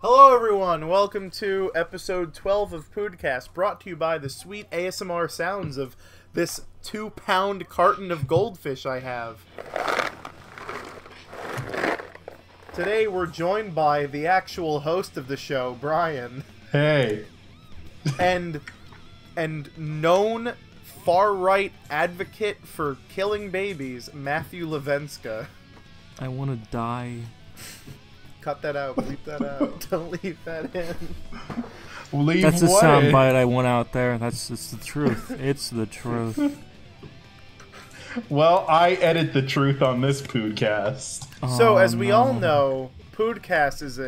Hello everyone, welcome to episode 12 of Poodcast, brought to you by the sweet ASMR sounds of this 2-pound carton of goldfish I have. Today we're joined by the actual host of the show, Brian. Hey. And known far-right advocate for killing babies, Matthew Levenska. I want to die. Cut that out, bleep that out. Don't leave that in. Leave That's a what? soundbite I want out there. It's the truth. It's the truth. Well, I edit the truth on this Poodcast. So, as we all know, Poodcast is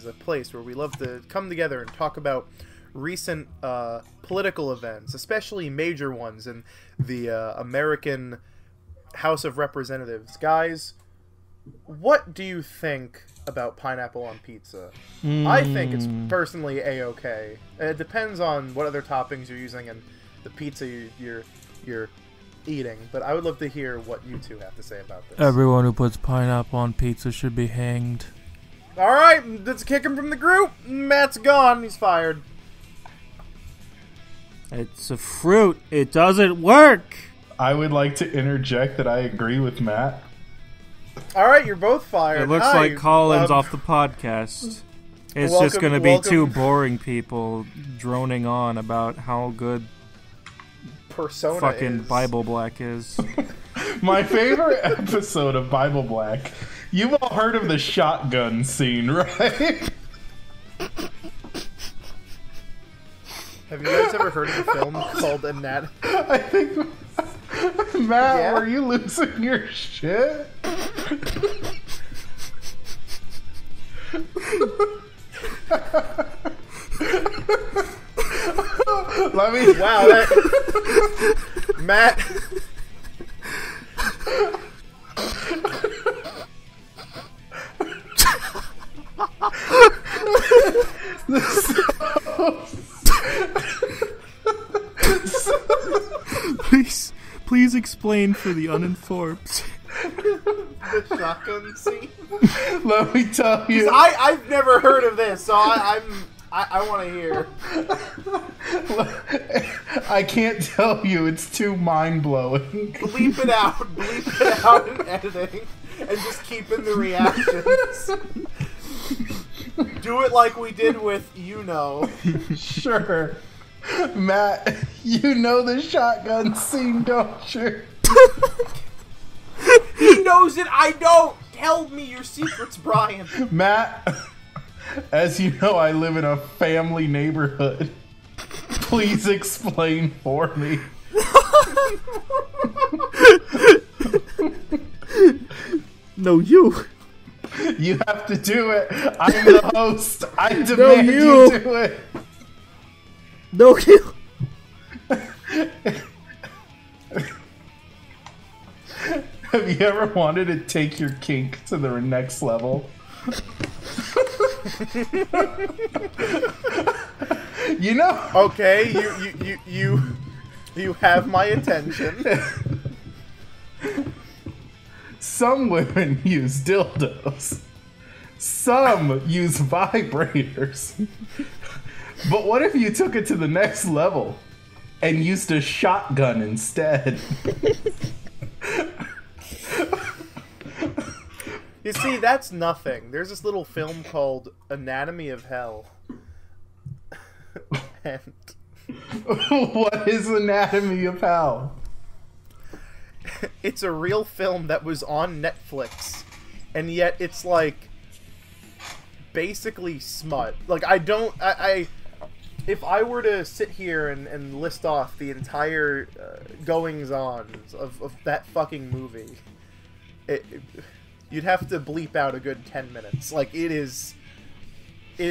a place where we love to come together and talk about recent political events, especially major ones in the American House of Representatives. Guys, what do you think about pineapple on pizza? I think it's personally a-okay. It depends on what other toppings you're using and the pizza you're eating, but I would love to hear what you two have to say about this. Everyone who puts pineapple on pizza should be hanged. Alright, let's kick him from the group. Matt's gone. He's fired. It's a fruit. It doesn't work. I would like to interject that I agree with Matt. Alright, you're both fired. It looks Hi. like Kawlun's off the podcast. It's just going to be two boring people droning on about how good Persona fucking is. Bible Black is. My favorite episode of Bible Black. You've all heard of the shotgun scene, right? Have you guys ever heard of a film called Anatomy? I think... Matt, Yeah? were you losing your shit? Let me... Wow, that... Matt... Please explain for the uninformed. the shotgun scene? Let me tell you... I've never heard of this, so I want to hear. I can't tell you, it's too mind-blowing. Bleep it out in editing, and just keep in the reactions. Do it like we did with You Know. Sure. Matt, you know the shotgun scene, don't you? He knows it, I don't! Tell me your secrets, Brian. Matt, as you know, I live in a family neighborhood. Please explain for me. No, you. You have to do it. I'm the host. I demand you. you do it. No, you. Have you ever wanted to take your kink to the next level? You know. Okay, you have my attention. Some women use dildos. Some use vibrators. But what if you took it to the next level and used a shotgun instead? You see, that's nothing. There's this little film called Anatomy of Hell. And What is Anatomy of Hell? it's a real film that was on Netflix, and yet it's like basically smut. Like, I if I were to sit here and list off the entire goings-ons of that fucking movie, you'd have to bleep out a good 10 minutes. Like, it is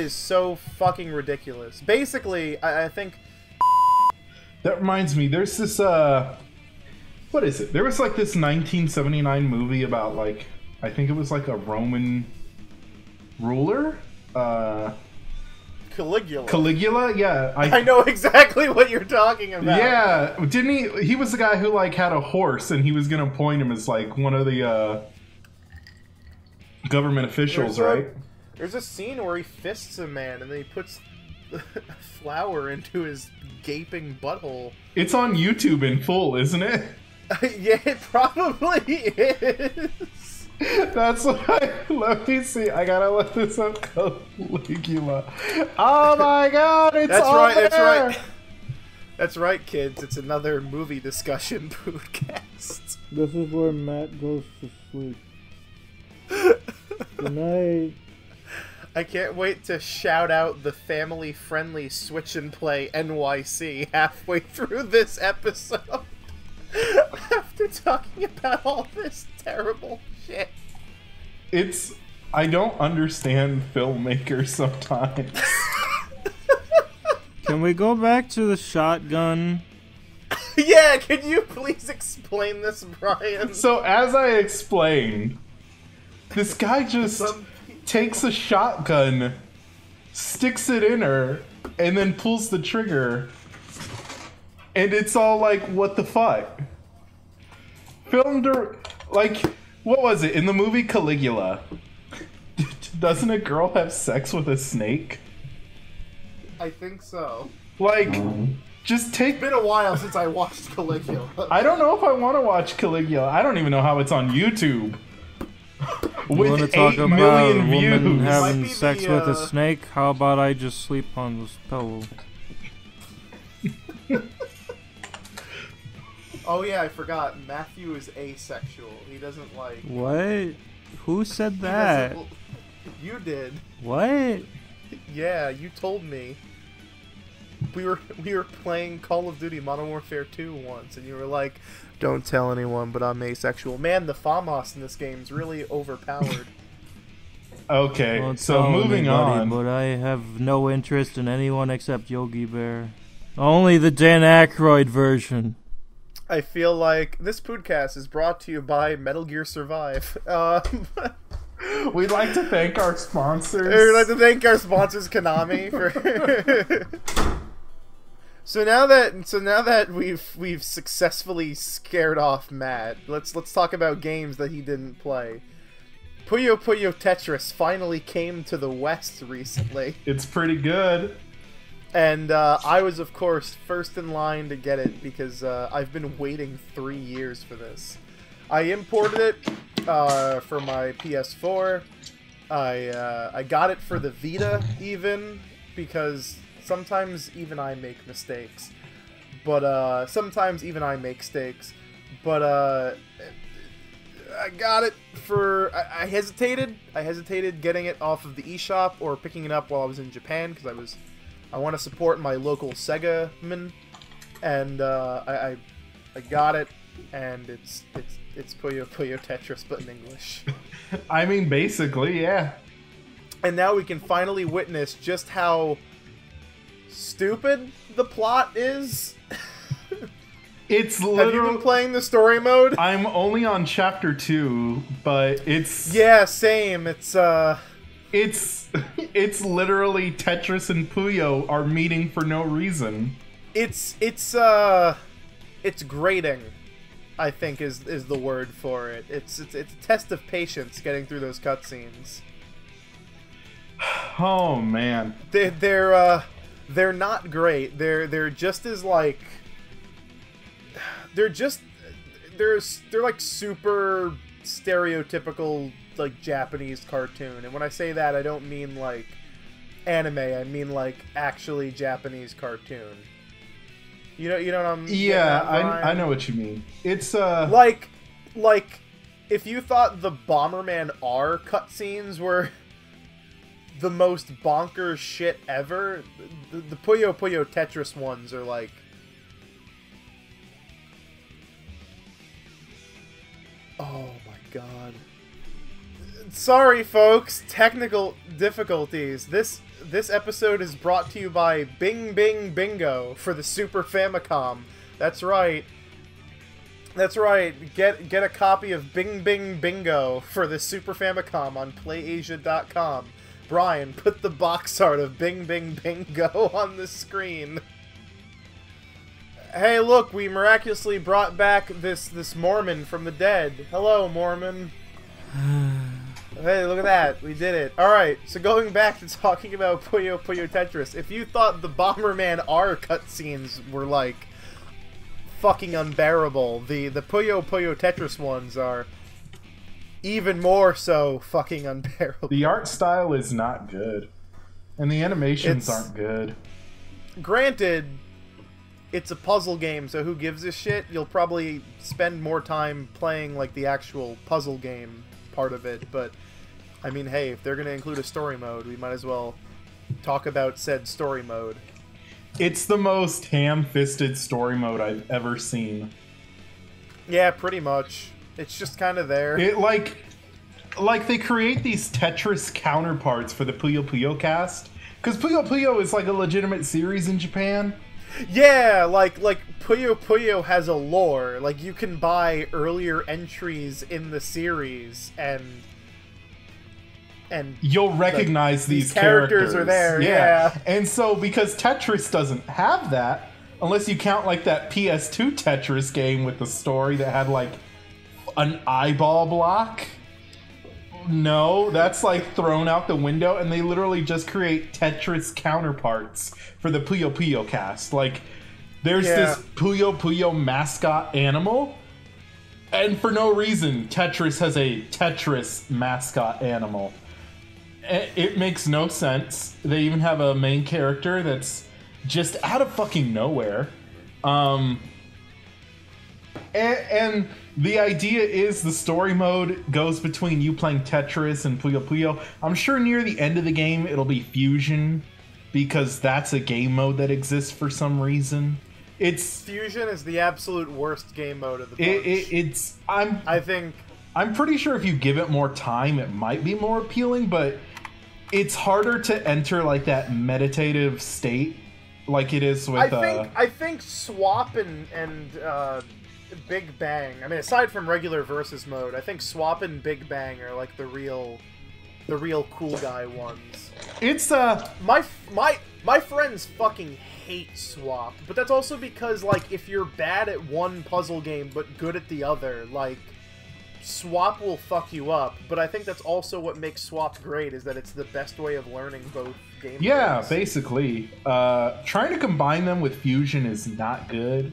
so fucking ridiculous. Basically, I think... That reminds me, there's this, what is it? There was like this 1979 movie about, like, I think it was like a Roman ruler? Caligula. Caligula? Yeah. I know exactly what you're talking about. Yeah. Didn't he? He was the guy who, like, had a horse and he was going to appoint him as, like, one of the, government officials, right? There's a scene where he fists a man and then he puts a flower into his gaping butthole. It's on YouTube in full, isn't it? Yeah, it probably is. That's why. Let me see. I gotta look this up. Caligula. Oh my god, it's that's all right. there. That's right. That's right, kids. It's another movie discussion podcast. This is where Matt goes to sleep. Good night. I can't wait to shout out the family-friendly Switch and Play NYC halfway through this episode. After talking about all this terrible shit. I don't understand filmmakers sometimes. Can we go back to the shotgun? Yeah, could you please explain this, Brian? So, as I explained, this guy just takes a shotgun, sticks it in her, and then pulls the trigger. And it's all like, what the fuck? Like, what was it? In the movie Caligula, doesn't a girl have sex with a snake? I think so. Like, just take... It's been a while since I watched Caligula. I don't know if I want to watch Caligula. I don't even know how it's on YouTube. You want to With talk 8 about million a woman views. having Might be sex the, with a snake? How about I just sleep on this pillow? Oh yeah, I forgot. Matthew is asexual. He doesn't like... What? Who said he that? doesn't- You did. What? Yeah, you told me. We were playing Call of Duty Modern Warfare 2 once, and you were like, "Don't tell anyone, but I'm asexual." Man, the FAMAS in this game is really overpowered. Okay, Don't so tell moving anybody, on. But I have no interest in anyone except Yogi Bear. Only the Dan Aykroyd version. I feel like this podcast is brought to you by Metal Gear Survive. We'd like to thank our sponsors. We'd like to thank our sponsors, Konami, for. So now that we've successfully scared off Matt, let's talk about games that he didn't play. Puyo Puyo Tetris finally came to the West recently, It's pretty good. and I was of course first in line to get it because I've been waiting 3 years for this. I imported it for my PS4. I got it for the Vita even because sometimes even I make mistakes. But sometimes even I make mistakes. But I got it for. I hesitated. I hesitated getting it off of the eShop or picking it up while I was in Japan because I want to support my local Sega man, and I got it, and it's Puyo Puyo Tetris but in English. I mean, basically, yeah. And now we can finally witness just how stupid the plot is. It's Have literally... you been playing the story mode? I'm only on chapter 2, but it's... Yeah, same. It's literally Tetris and Puyo are meeting for no reason. It's grating, I think is the word for it. It's a test of patience getting through those cutscenes. Oh man. They're not great. They're just as like they're like super stereotypical like Japanese cartoon. And when I say that, I don't mean like anime. I mean like actually Japanese cartoon. You know what I'm Yeah, getting at, I know what you mean. It's like if you thought the Bomberman R cutscenes were the most bonkers shit ever, the Puyo Puyo Tetris ones are like... Oh my god. Sorry folks, technical difficulties. This episode is brought to you by Bing Bing Bingo for the Super Famicom. That's right. That's right. Get a copy of Bing Bing Bingo for the Super Famicom on PlayAsia.com. Brian, put the box art of Bing Bing Bingo on the screen. Hey, look, we miraculously brought back this Mormon from the dead. Hello, Mormon. Hey, look at that. We did it. Alright, so going back to talking about Puyo Puyo Tetris, if you thought the Bomberman R cutscenes were, like, fucking unbearable, the Puyo Puyo Tetris ones are even more so fucking unbearable. The art style is not good. And the animations aren't good. Granted, it's a puzzle game, so who gives a shit? You'll probably spend more time playing, like, the actual puzzle game part of it, but I mean, hey, if they're going to include a story mode, we might as well talk about said story mode. It's the most ham-fisted story mode I've ever seen. Yeah, pretty much. It's just kind of there. It, like they create these Tetris counterparts for the Puyo Puyo cast, because Puyo Puyo is like a legitimate series in Japan. Yeah, like Puyo Puyo has a lore. Like, you can buy earlier entries in the series, and you'll recognize these characters are there. Yeah. And so because Tetris doesn't have that, unless you count like that PS2 Tetris game with the story that had like an eyeball block. No, that's like thrown out the window, and they literally just create Tetris counterparts for the Puyo Puyo cast. Like, there's this Puyo Puyo mascot animal, and for no reason, Tetris has a Tetris mascot animal. It makes no sense. They even have a main character that's just out of fucking nowhere. And the idea is the story mode goes between you playing Tetris and Puyo Puyo. I'm sure near the end of the game it'll be Fusion, because that's a game mode that exists for some reason. Fusion is the absolute worst game mode of the bunch. I'm pretty sure if you give it more time, it might be more appealing, but it's harder to enter like that meditative state like it is with. I think Swap and Big Bang. I mean, aside from regular versus mode, I think Swap and Big Bang are like the real cool guy ones. It's my friends fucking hate Swap, but that's also because, like, if you're bad at one puzzle game but good at the other, like, Swap will fuck you up. But I think that's also what makes Swap great, is that it's the best way of learning both games. Yeah, basically. Trying to combine them with Fusion is not good.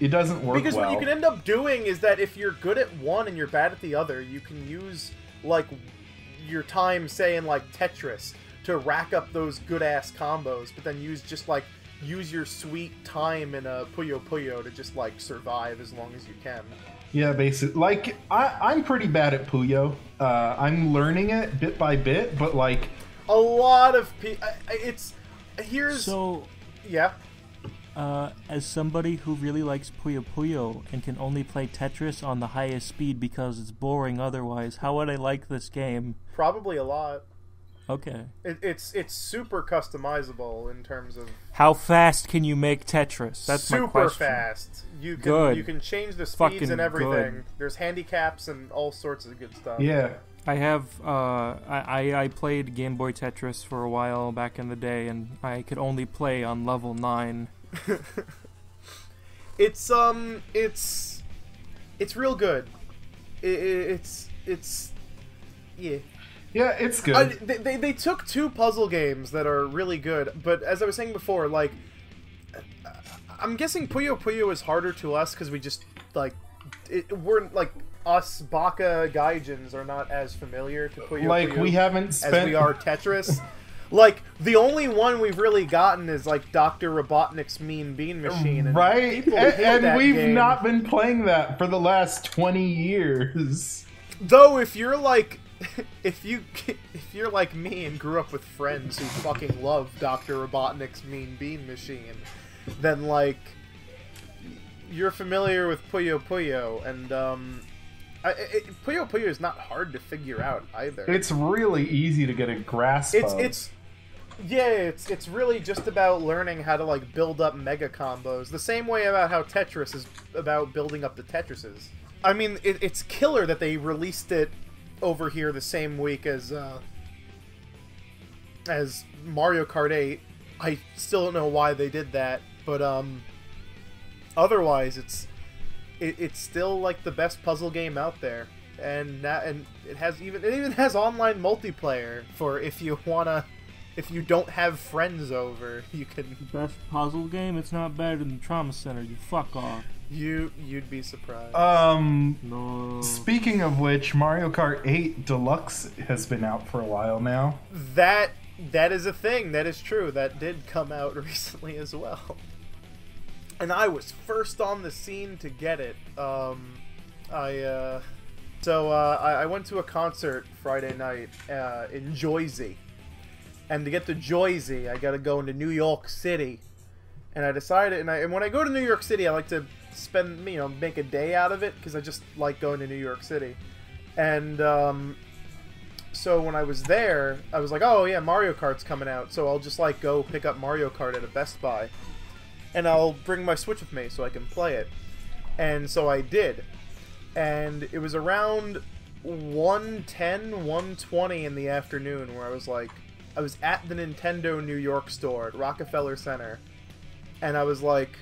It doesn't work because what you can end up doing is that if you're good at one and you're bad at the other, you can use, like, your time, say, in, like, Tetris to rack up those good-ass combos, but then use your sweet time in a Puyo Puyo to just, like, survive as long as you can. Yeah, basically. Like, I'm pretty bad at Puyo. I'm learning it bit by bit, but, like, a lot of people... Yeah? As somebody who really likes Puyo Puyo and can only play Tetris on the highest speed because it's boring otherwise, how would I like this game? Probably a lot. Okay. It's super customizable in terms of... How fast can you make Tetris? That's my question. Super fast. You can change the speeds Fucking and everything. good. There's handicaps and all sorts of good stuff. Yeah. I have I played Game Boy Tetris for a while back in the day, and I could only play on level 9. It's real good. It's yeah. Yeah, it's good. They took two puzzle games that are really good, but as I was saying before, like, I'm guessing Puyo Puyo is harder to us because we just, like, we're, like, us Baka Gaijins are not as familiar to Puyo Puyo we haven't spent... as we are Tetris. Like, the only one we've really gotten is, like, Dr. Robotnik's Mean Bean Machine. And right, and we've not been playing that for the last 20 years. Though, if you're, like... If you're like me and grew up with friends who fucking love Dr. Robotnik's Mean Bean Machine, then, like, you're familiar with Puyo Puyo, and Puyo Puyo is not hard to figure out either. It's really easy to get a grasp of. It's really just about learning how to, like, build up mega combos, the same way about how Tetris is about building up the Tetrises. I mean, it's killer that they released it over here the same week as Mario Kart 8. I still don't know why they did that, but otherwise it's still, like, the best puzzle game out there. and it even has online multiplayer for if you don't have friends over, you can. Best puzzle game? It's not better than Trauma Center. You fuck off. You'd be surprised. No. Speaking of which, Mario Kart 8 Deluxe has been out for a while now. That is a thing. That is true. That did come out recently as well. And I was first on the scene to get it. I went to a concert Friday night in Jersey. And to get to Jersey, I gotta go into New York City. And I decided, and when I go to New York City, I like to make a day out of it, because I just like going to New York City. And so when I was there, I was like, oh yeah, Mario Kart's coming out, so I'll just like go pick up Mario Kart at a Best Buy. And I'll bring my Switch with me so I can play it. And so I did. And it was around 1:10, 1:20 in the afternoon where I was at the Nintendo New York store at Rockefeller Center. And I was like,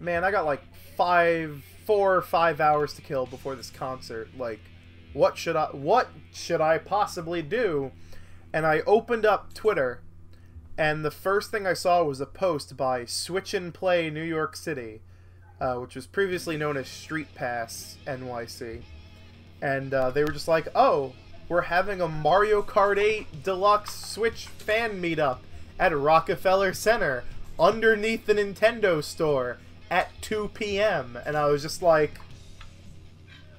man, I got like 4 or 5 hours to kill before this concert. Like, what should I possibly do? And I opened up Twitter, and the first thing I saw was a post by Switch and Play New York City, which was previously known as Street Pass NYC. And they were just like, oh, we're having a Mario Kart 8 Deluxe Switch fan meetup at Rockefeller Center underneath the Nintendo store at 2 p.m. And I was just like,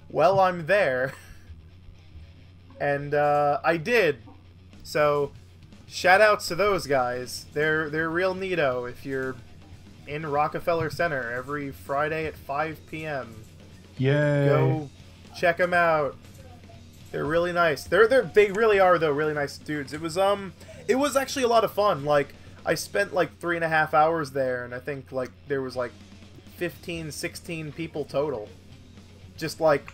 well, I'm there. And I did. So shout outs to those guys. They're real neato if you're in Rockefeller Center every Friday at 5 p.m. Yay. Go check them out. They're really nice. They really are though really nice dudes. It was actually a lot of fun. Like, I spent like 3.5 hours there, and I think like there was like 15, 16 people total. Just like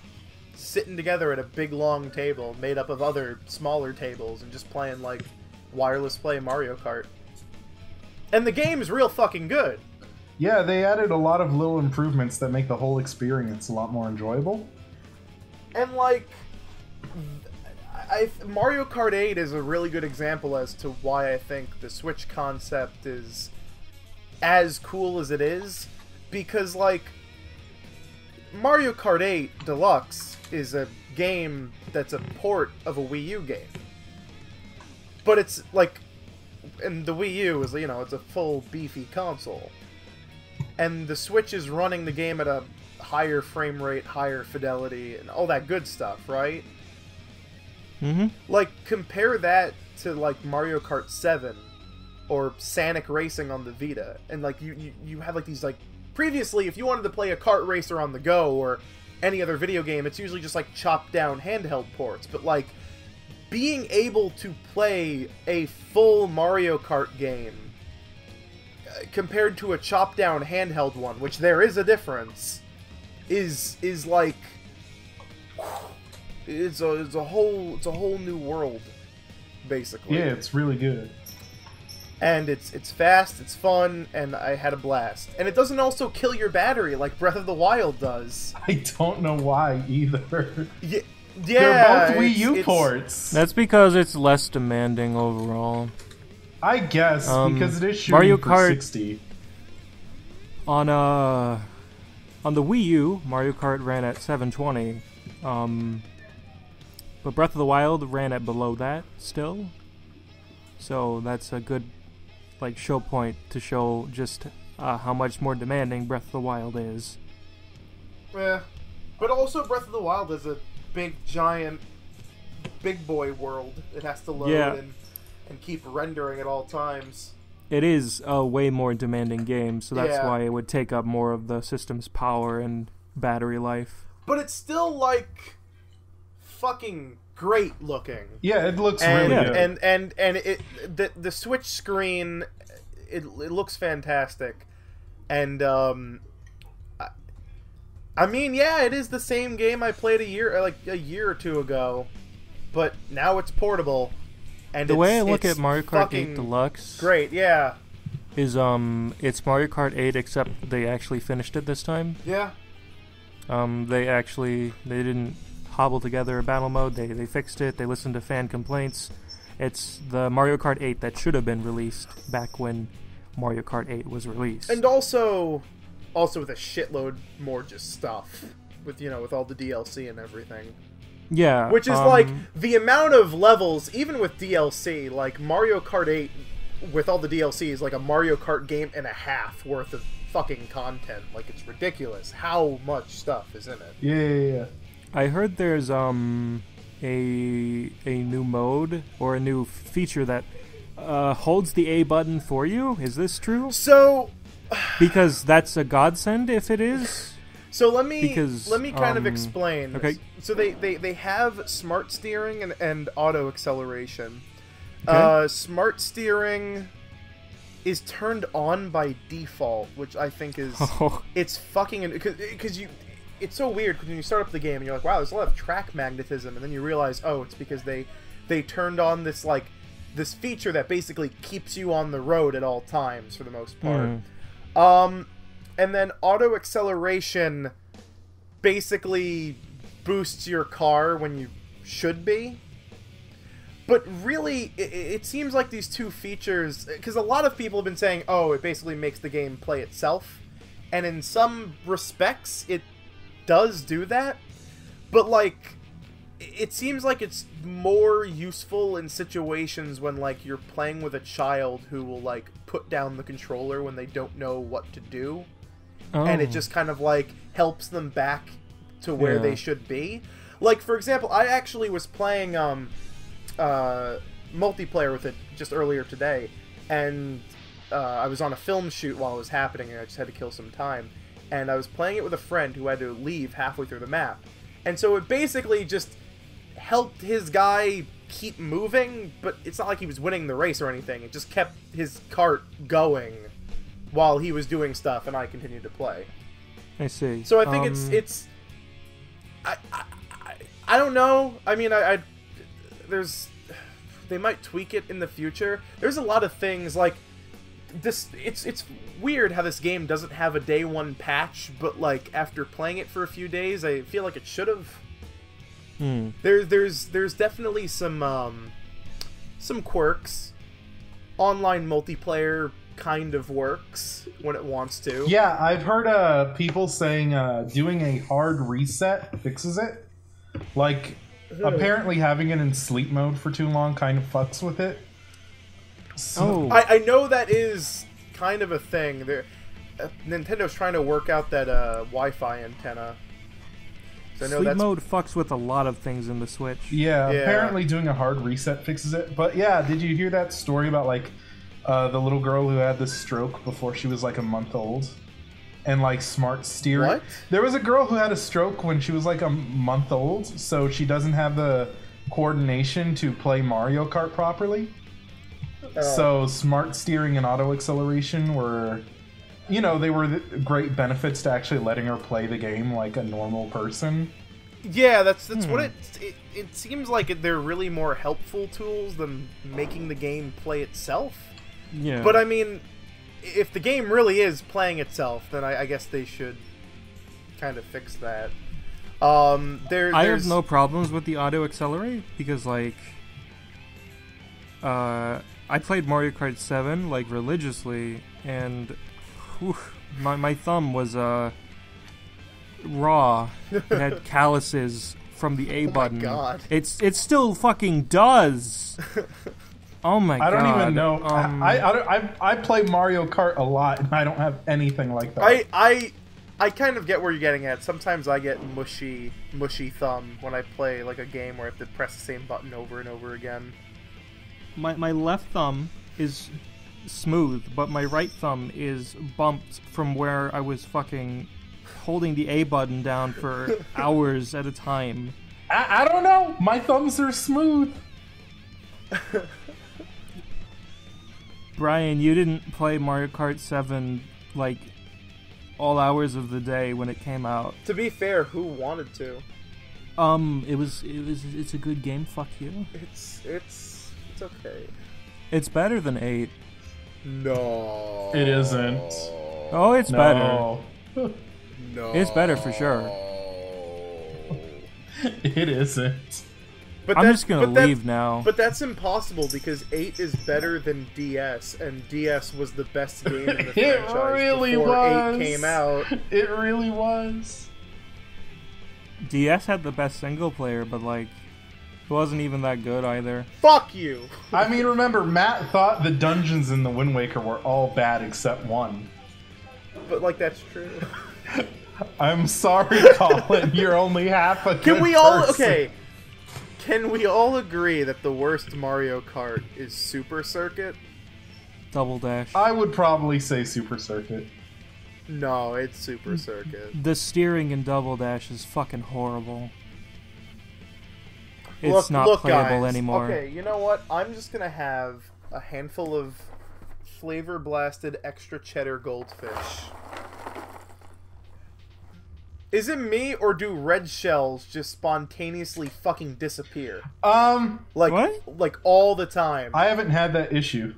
sitting together at a big long table made up of other smaller tables and just playing like wireless play Mario Kart. And the game is real fucking good. Yeah, they added a lot of little improvements that make the whole experience a lot more enjoyable. And like, Mario Kart 8 is a really good example as to why I think the Switch concept is as cool as it is, because like Mario Kart 8 Deluxe is a game that's a port of a Wii U game. But it's like, and the Wii U is, it's a full beefy console. And the Switch is running the game at a higher frame rate, higher fidelity, and all that good stuff, right? Mm-hmm. Like, compare that to, like, Mario Kart 7 or Sonic Racing on the Vita. And, like, you have, like, these, like... Previously, if you wanted to play a kart racer on the go or any other video game, it's usually just, like, chopped down handheld ports. But, like, being able to play a full Mario Kart game compared to a chopped down handheld one, which there is a difference, is like... It's a whole new world, basically. Yeah, it's really good. And it's fast, it's fun, and I had a blast. And it doesn't also kill your battery like Breath of the Wild does. I don't know why either. Yeah, they're both Wii U ports. That's because it's less demanding overall. I guess because it is shooting Mario for Kart 60. On the Wii U, Mario Kart ran at 720. But Breath of the Wild ran at below that still. So that's a good like show point to show just how much more demanding Breath of the Wild is. Yeah. But also Breath of the Wild is a big, giant, big boy world. It has to load and keep rendering at all times. It is a way more demanding game, so that's why it would take up more of the system's power and battery life. But it's still, like, fucking great looking. Yeah, it looks really good. And the Switch screen, it looks fantastic. And, I mean, yeah, it is the same game I played a year or two ago, but now it's portable. And the way I look at Mario Kart 8 Deluxe, great, yeah, is it's Mario Kart 8 except they actually finished it this time. Yeah. They didn't hobble together a battle mode. They fixed it. They listened to fan complaints. It's the Mario Kart 8 that should have been released back when Mario Kart 8 was released. And also with a shitload more just stuff with with all the DLC and everything. Yeah, which is like the amount of levels, even with DLC, like Mario Kart 8 with all the DLC is like a Mario Kart game and a half worth of fucking content. Like, it's ridiculous how much stuff is in it. Yeah. I heard there's a new mode or a new feature that holds the A button for you. Is this true? So, because that's a godsend if it is. So let me kind of explain. Okay. So they have smart steering and auto acceleration. Okay. Smart steering is turned on by default, which I think is it's fucking because it's so weird because when you start up the game and you're like, wow, there's a lot of track magnetism, and then you realize, oh, it's because they turned on this feature that basically keeps you on the road at all times for the most part. And then auto acceleration basically boosts your car when you should be. But really, it seems like these two features, because a lot of people have been saying, oh, it basically makes the game play itself. And in some respects, it does do that. But, like, it seems like it's more useful in situations when, like, you're playing with a child who will, like, put down the controller when they don't know what to do. And it just kind of, like, helps them back to where they should be. Like, for example, I actually was playing multiplayer with it just earlier today, and I was on a film shoot while it was happening, and I just had to kill some time. And I was playing it with a friend who had to leave halfway through the map. And so it basically just helped his guy keep moving, but it's not like he was winning the race or anything. It just kept his cart going while he was doing stuff, and I continued to play. I see. So I think it's I don't know. I mean, they might tweak it in the future. There's a lot of things like this. It's weird how this game doesn't have a day one patch, but like after playing it for a few days, I feel like it should have. There's definitely some quirks. Online multiplayer kind of works when it wants to. Yeah, I've heard people saying doing a hard reset fixes it. Like, apparently having it in sleep mode for too long kind of fucks with it. So, I know that is kind of a thing. Nintendo's trying to work out that Wi-Fi antenna. So I know sleep mode fucks with a lot of things in the Switch. Yeah, apparently doing a hard reset fixes it. But yeah, did you hear that story about like the little girl who had the stroke before she was like a month old? And like smart steering. What? There was a girl who had a stroke when she was like a month old, so she doesn't have the coordination to play Mario Kart properly. So smart steering and auto acceleration were, they were great benefits to actually letting her play the game like a normal person. Yeah, that's what it seems like. They're really more helpful tools than making the game play itself. Yeah. But I mean, if the game really is playing itself, then I guess they should kind of fix that. I have no problems with the auto accelerate because, like, I played Mario Kart 7 like religiously, and my thumb was raw. It had calluses from the A button. My God. It still fucking does. Oh my god! I don't even know. I play Mario Kart a lot, and I don't have anything like that. I kind of get where you're getting at. Sometimes I get mushy thumb when I play like a game where I have to press the same button over and over again. My left thumb is smooth, but my right thumb is bumped from where I was fucking holding the A button down for hours at a time. I don't know. My thumbs are smooth. Brian, you didn't play Mario Kart 7 like all hours of the day when it came out. To be fair, who wanted to? It's a good game. Fuck you. It's okay. It's better than 8. No. It isn't. Oh, it's better. No. No. It's better for sure. It isn't. But I'm just gonna leave now. But that's impossible because 8 is better than DS, and DS was the best game in the franchise really before was. 8 came out. It really was. DS had the best single player, but like, it wasn't even that good either. Fuck you! I mean, remember, Matt thought the dungeons in the Wind Waker were all bad except one. But like, that's true. I'm sorry, Colin. You're only half a good Can we all person. okay? Can we all agree that the worst Mario Kart is Super Circuit? Double Dash. I would probably say Super Circuit. No, it's Super Circuit. The steering in Double Dash is fucking horrible. It's not playable guys. anymore. Okay, you know what? I'm just gonna have a handful of flavor blasted extra cheddar goldfish. Is it me, or do red shells just spontaneously fucking disappear? Like, What? like all the time. I haven't had that issue.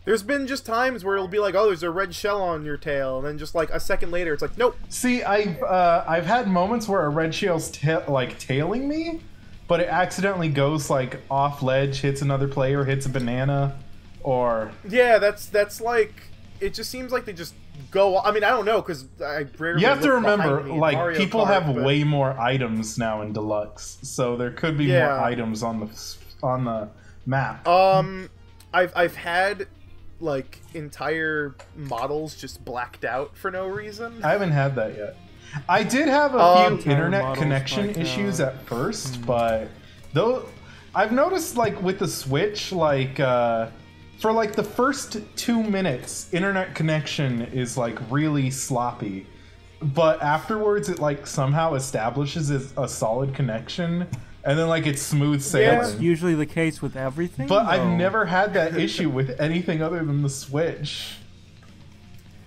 There's been just times where it'll be like, oh, there's a red shell on your tail, and then just like a second later, it's like, nope. See, I've had moments where a red shell's like tailing me, but it accidentally goes like off ledge, hits another player, hits a banana, or Yeah, that's like, it just seems like they just go. I mean, I don't know because I rarely. you have to look behind remember, me in like Mario people Kart, have but- way more items now in Deluxe, so there could be Yeah. more items on the map. I've had like entire models just blacked out for no reason. I haven't had that yet. I did have a few Entire internet models connection blacked issues out. at first, but though I've noticed like with the Switch, like for like the first 2 minutes, internet connection is like really sloppy, but afterwards it like somehow establishes a solid connection, and then like it's smooth sailing. That's usually the case with everything. But I've though. never had that issue with anything other than the Switch.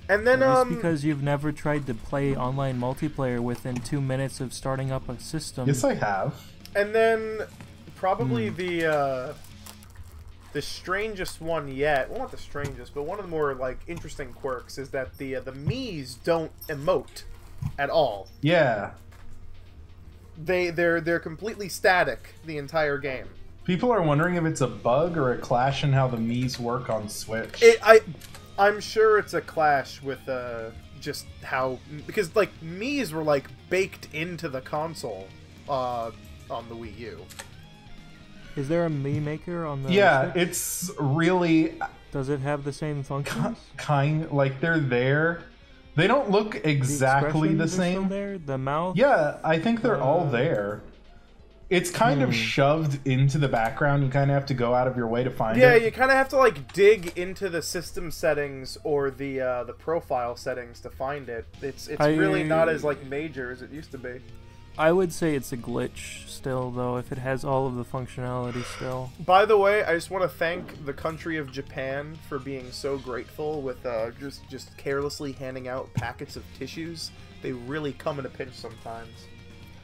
And then It's because you've never tried to play online multiplayer within 2 minutes of starting up a system. Yes, I have. and then probably the strangest one yet. Well, not the strangest, but one of the more like interesting quirks is that the Miis don't emote at all. Yeah. They're completely static the entire game. People are wondering if it's a bug or a clash in how the Miis work on Switch. I'm sure it's a clash with just how, because like Miis were like baked into the console on the Wii U. Is there a Mii Maker on the Yeah, Switch? it's really Does it have the same functions? kind like they're there. They don't look exactly the expressions are still same. there? The mouth? Yeah, I think they're all there. It's kind of shoved into the background. You kind of have to go out of your way to find Yeah, it. you kind of have to like dig into the system settings or the profile settings to find it. It's really not as like major as it used to be. I would say it's a glitch still, though, if it has all of the functionality still. By the way, I just want to thank the country of Japan for being so grateful with just carelessly handing out packets of tissues. They really come in a pinch sometimes.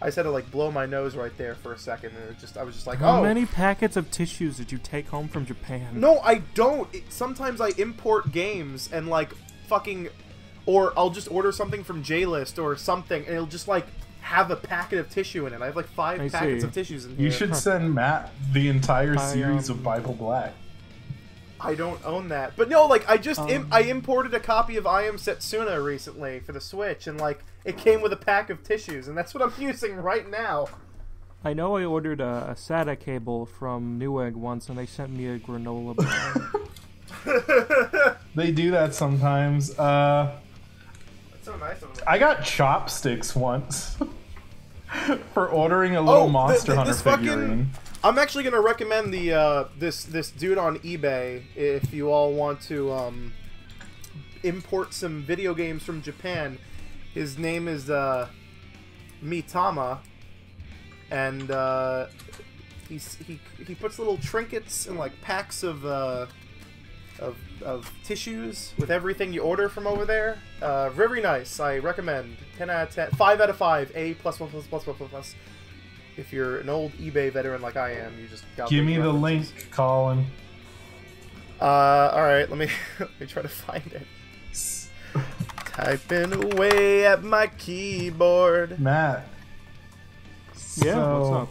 I just had to like blow my nose right there for a second, and I was just like, How oh. many packets of tissues did you take home from Japan? No, I don't. Sometimes I import games and like fucking, or I'll just order something from JList or something, and it'll just like have a packet of tissue in it. I have like 5 I packets see. of tissues in here. You should send Matt the entire I, series of Bible Black. I don't own that, but no, like I just I imported a copy of I Am Setsuna recently for the Switch, and like it came with a pack of tissues, and that's what I'm using right now. I know I ordered a SATA cable from Newegg once, and they sent me a granola bar. They do that sometimes. That's so nice of them. I got chopsticks once for ordering a little Monster Hunter this fucking- figurine. I'm actually gonna recommend the this dude on eBay if you all want to import some video games from Japan. His name is Mitama, and he puts little trinkets and like packs of tissues with everything you order from over there. Very nice. I recommend. 10 out of 10. 5 out of 5. A plus plus plus plus plus plus plus. If you're an old eBay veteran like I am, you just got Give those me the references. link, Colin. All right, let me try to find it. Typing away at my keyboard. Matt. Yeah, So,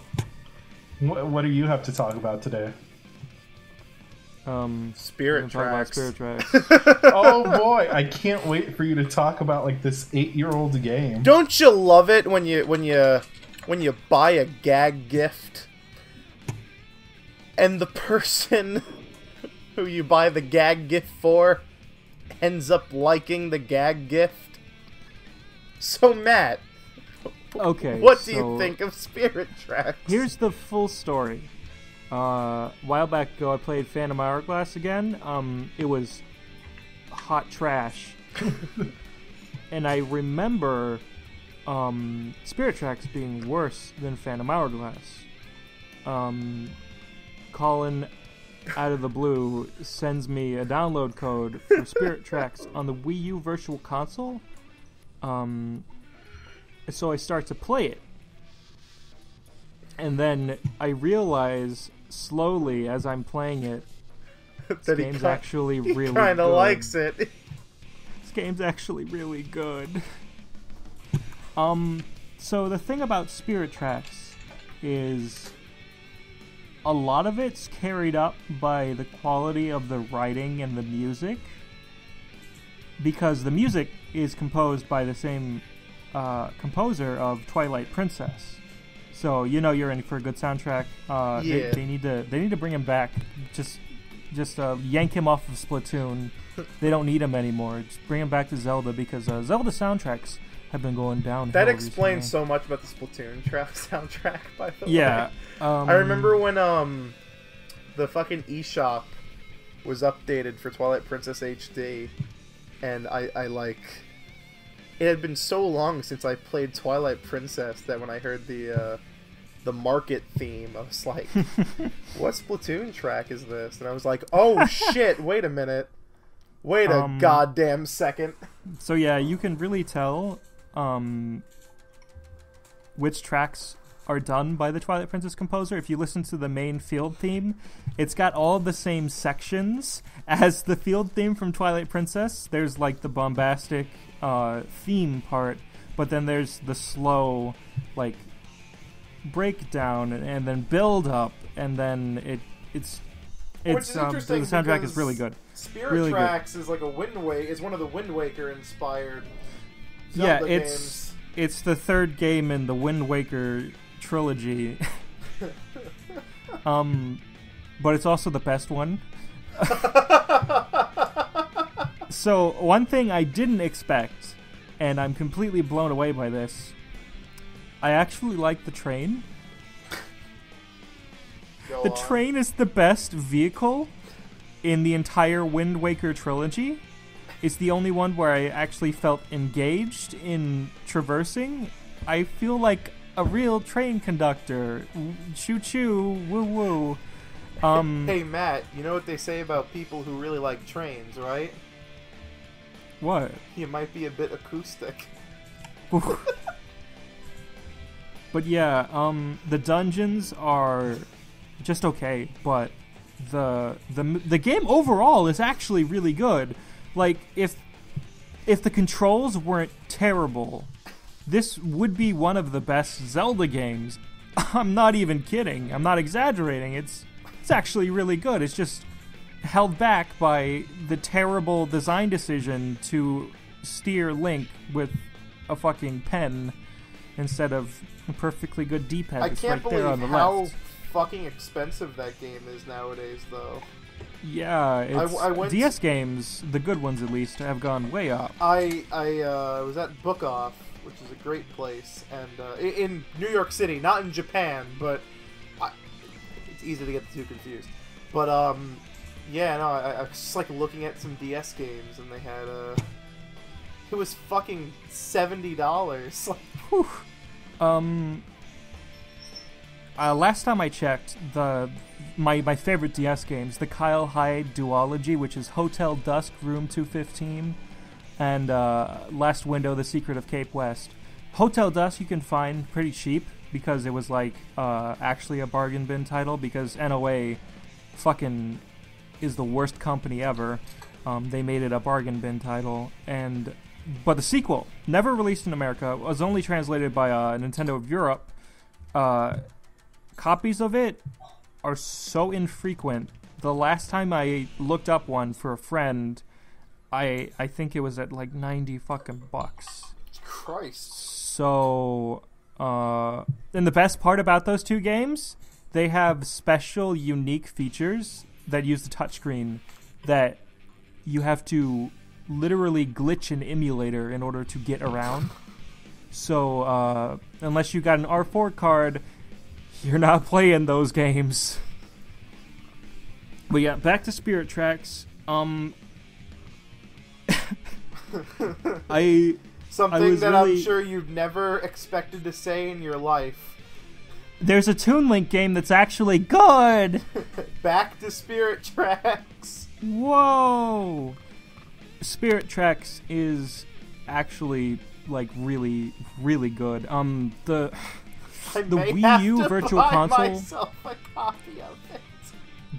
what's up? What do you have to talk about today? Spirit we're gonna tracks. talk about Spirit Tracks. Oh boy, I can't wait for you to talk about like this 8-year-old game. Don't you love it when you buy a gag gift and the person who you buy the gag gift for ends up liking the gag gift? So Matt, Okay, what do so you think of Spirit Tracks? here's the full story. A while back ago, I played Phantom Hourglass again. It was hot trash. And I remember Spirit Tracks being worse than Phantom Hourglass. Kawlun, out of the blue, sends me a download code for Spirit Tracks on the Wii U Virtual Console. So I start to play it. And then I realize slowly as I'm playing it, this game's actually really good. He kind of likes it. This game's actually really good. So the thing about Spirit Tracks is a lot of it's carried up by the quality of the writing and the music, because the music is composed by the same composer of Twilight Princess. So you know you're in for a good soundtrack. Yeah. They need to bring him back. Just yank him off of Splatoon. They don't need him anymore. Just bring him back to Zelda, because Zelda soundtracks have been going down. That explains so much about the Splatoon soundtrack, by the way. Yeah. I remember when the fucking eShop was updated for Twilight Princess HD, and I like... It had been so long since I played Twilight Princess that when I heard the market theme, I was like, what Splatoon track is this? And I was like, oh shit, wait a minute. Wait a goddamn second. So yeah, you can really tell which tracks are done by the Twilight Princess composer. If you listen to the main field theme, it's got all the same sections as the field theme from Twilight Princess. There's like the bombastic theme part, but then there's the slow like breakdown and then build up, and then it's the soundtrack is really good. Spirit really Tracks is like is one of the Wind Waker inspired Zelda Zelda it's games. It's the third game in the Wind Waker trilogy. But it's also the best one. So one thing I didn't expect, and I'm completely blown away by this, I actually like the train. The train is the best vehicle in the entire Wind Waker trilogy. It's the only one where I actually felt engaged in traversing. I feel like a real train conductor. Choo choo, woo woo. Hey Matt, you know what they say about people who really like trains, right? What? You might be a bit acoustic. But yeah, the dungeons are just okay, but the game overall is actually really good. Like if the controls weren't terrible, this would be one of the best Zelda games. I'm not even kidding. I'm not exaggerating. It's actually really good. It's just held back by the terrible design decision to steer Link with a fucking pen instead of a perfectly good D-pad. I It's can't right there on believe the how left. fucking expensive that game is nowadays, though. Yeah, it's, I went DS games, the good ones at least, have gone way up. I was at Book Off, which is a great place, and in New York City, not in Japan, but it's easy to get the two confused. But yeah, no, I was just like looking at some DS games, and they had it was fucking $70. Last time I checked, my favorite DS games, the Kyle Hyde duology, which is Hotel Dusk, Room 215, and Last Window, The Secret of Cape West. Hotel Dusk you can find pretty cheap because it was like actually a bargain bin title, because NOA fucking is the worst company ever. They made it a bargain bin title, but the sequel, never released in America, was only translated by Nintendo of Europe, copies of it are so infrequent. The last time I looked up one for a friend, I think it was at like 90 fucking bucks. Christ. So, and the best part about those two games, they have special, unique features that use the touchscreen that you have to literally glitch an emulator in order to get around. So, unless you got an R4 card, you're not playing those games. But yeah, back to Spirit Tracks. Something that I'm sure you've never expected to say in your life. There's a Toon Link game that's actually good! Back to Spirit Tracks. Whoa! Spirit Tracks is actually, like, really, really good. The Wii U Virtual Console... myself a copy of it.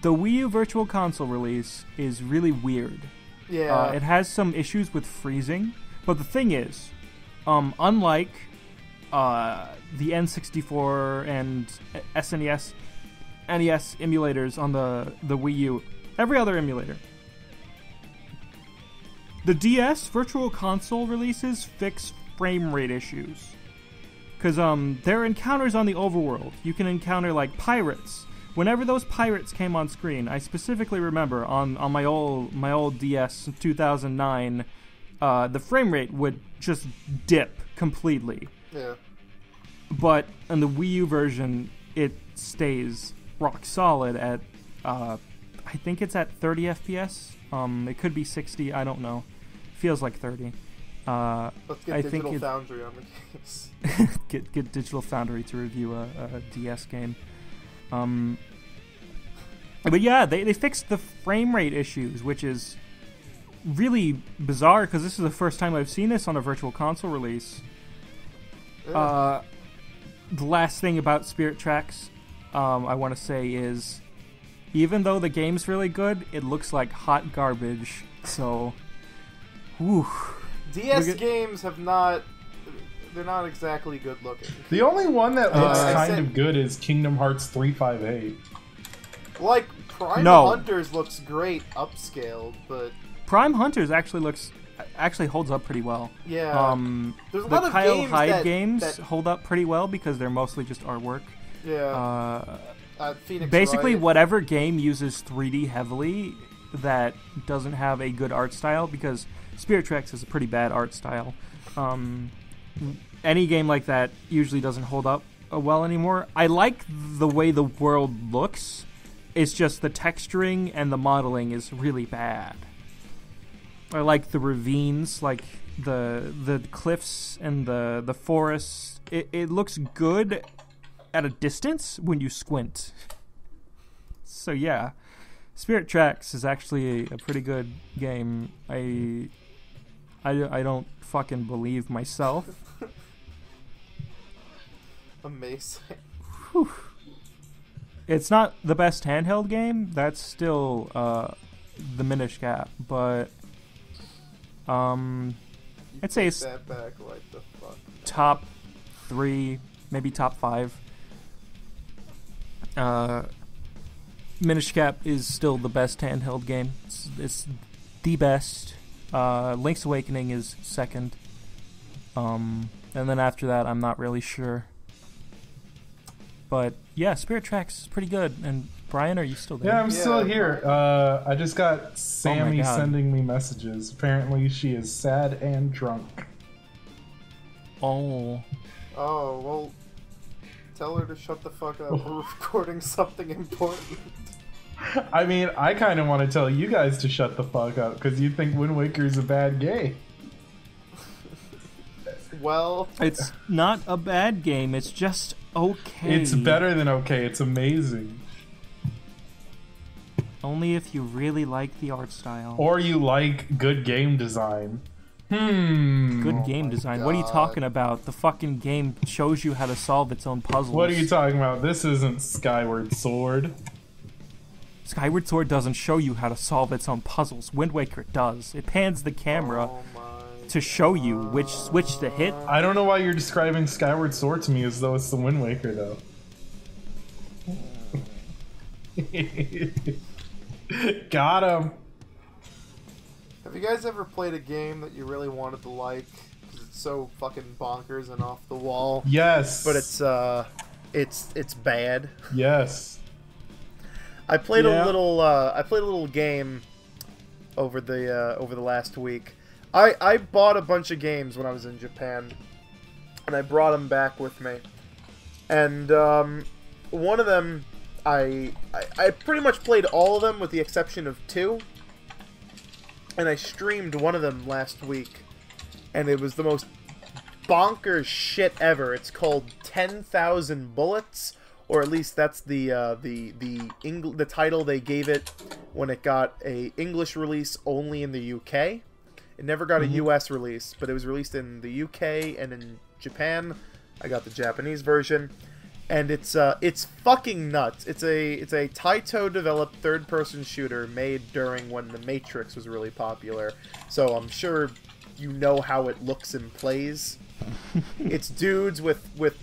The Wii U Virtual Console release is really weird. Yeah. It has some issues with freezing, but the thing is, unlike the N64 and SNES, NES emulators on the Wii U, every other emulator, the DS Virtual Console releases fix frame rate issues. Because there are encounters on the overworld. You can encounter, like, pirates. Whenever those pirates came on screen, I specifically remember on my old DS in 2009, the frame rate would just dip completely. Yeah. But in the Wii U version, it stays rock solid at, I think it's at 30 FPS. It could be 60, I don't know. Feels like 30. Let's get I Digital think Foundry on the case. get Digital Foundry to review a DS game. But yeah, they fixed the frame rate issues, which is really bizarre because this is the first time I've seen this on a Virtual Console release. Yeah. The last thing about Spirit Tracks I want to say is, even though the game's really good, it looks like hot garbage. So, whew. DS games have not... They're not exactly good looking. The only one that looks kind of good is Kingdom Hearts 358. Like, Primal Hunters looks great upscaled, but... Prime Hunters actually holds up pretty well. Yeah. There's a the lot of Kyle games Hyde that games hold up pretty well because they're mostly just artwork. Yeah. Phoenix basically, Wright. whatever game uses 3D heavily that doesn't have a good art style, because Spirit Tracks has a pretty bad art style. Any game like that usually doesn't hold up well anymore. I like the way the world looks. It's just the texturing and the modeling is really bad. I like the ravines, like the cliffs and the forests. It looks good at a distance when you squint. So yeah, Spirit Tracks is actually a pretty good game. I don't fucking believe myself. Amazing. Whew. It's not the best handheld game. That's still the Minish Cap, but I'd say it's that back like the fuck. top 3, maybe top 5. Minish Cap is still the best handheld game. It's the best. Link's Awakening is second. And then after that, I'm not really sure. But yeah, Spirit Tracks is pretty good. And Brian, are you still there? Yeah, I'm still here. I just got Sammy sending me messages. Apparently, she is sad and drunk. Oh. Oh, well, tell her to shut the fuck up. We're recording something important. I mean, I kind of want to tell you guys to shut the fuck up because you think Wind Waker is a bad game. Well, it's not a bad game. It's just okay. It's better than okay. It's amazing. Only if you really like the art style. Or you like good game design. Good game design. God. What are you talking about? The fucking game shows you how to solve its own puzzles. What are you talking about? This isn't Skyward Sword. Skyward Sword doesn't show you how to solve its own puzzles. Wind Waker does. It pans the camera oh my to show you which switch to hit. I don't know why you're describing Skyward Sword to me as though it's the Wind Waker, though. Got him. Have you guys ever played a game that you really wanted to like because it's so fucking bonkers and off the wall? Yes. But it's bad. Yes. I played Yeah. a little game over the last week. I bought a bunch of games when I was in Japan, and I brought them back with me. And one of them, I pretty much played all of them with the exception of 2. And I streamed one of them last week, and it was the most bonkers shit ever. It's called 10,000 Bullets, or at least that's the title they gave it when it got a English release only in the UK. It never got a US release, but it was released in the UK and in Japan. I got the Japanese version, and it's fucking nuts. It's a Taito developed third-person shooter made during when The Matrix was really popular. So I'm sure you know how it looks and plays. It's dudes with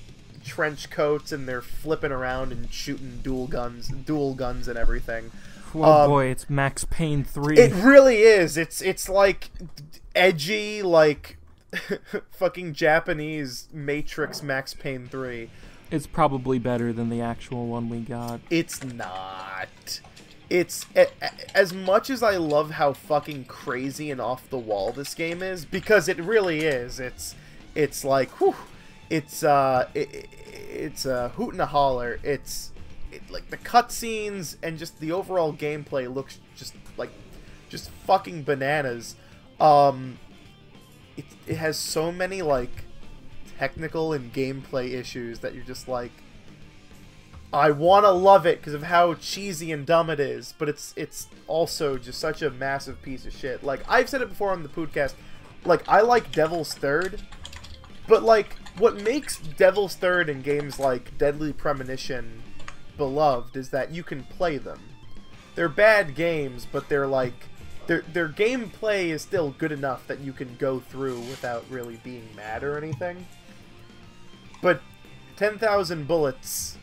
trench coats, and they're flipping around and shooting dual guns and everything. Oh boy, it's Max Payne 3. It really is. It's like edgy, like fucking Japanese Matrix Max Payne 3. It's probably better than the actual one we got. It's not. It's as much as I love how fucking crazy and off the wall this game is, because it really is. It's like, whew, it's a hoot and a holler. Like the cutscenes and just the overall gameplay looks just fucking bananas. It has so many like technical and gameplay issues that you're just like, I want to love it because of how cheesy and dumb it is, but it's also just such a massive piece of shit. Like, I've said it before on the Poodcast, like, I like Devil's Third, but like, what makes Devil's Third and games like Deadly Premonition beloved is that you can play them. They're bad games, but they're like, their gameplay is still good enough that you can go through without really being mad or anything. But 10,000 Bullets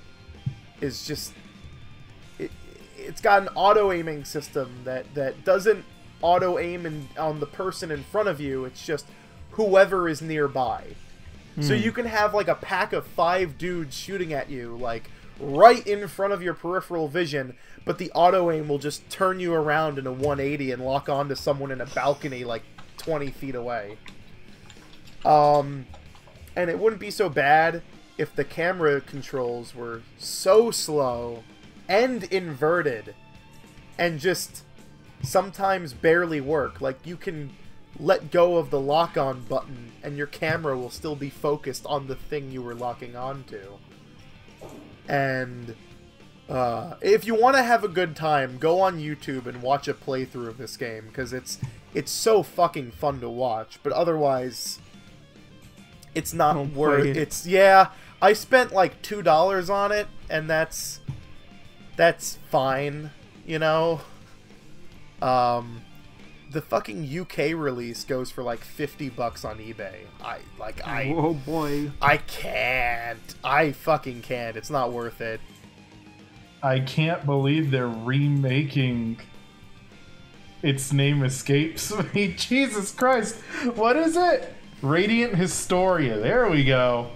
is just, it's got an auto-aiming system that doesn't auto-aim on the person in front of you. It's just whoever is nearby. So you can have like a pack of 5 dudes shooting at you, like right in front of your peripheral vision, but the auto-aim will just turn you around in a 180 and lock onto someone in a balcony like 20 feet away. And it wouldn't be so bad if the camera controls were so slow and inverted and just sometimes barely work. Like, you can let go of the lock-on button and your camera will still be focused on the thing you were locking onto. And if you want to have a good time, go on YouTube and watch a playthrough of this game, because it's so fucking fun to watch. But otherwise, it's not worth it. It's, yeah, I spent like $2 on it, and that's fine, you know. The fucking UK release goes for like $50 on eBay. Oh boy. I can't. I fucking can't. It's not worth it. I can't believe they're remaking Its Name Escapes Me. Jesus Christ. What is it? Radiant Historia. There we go.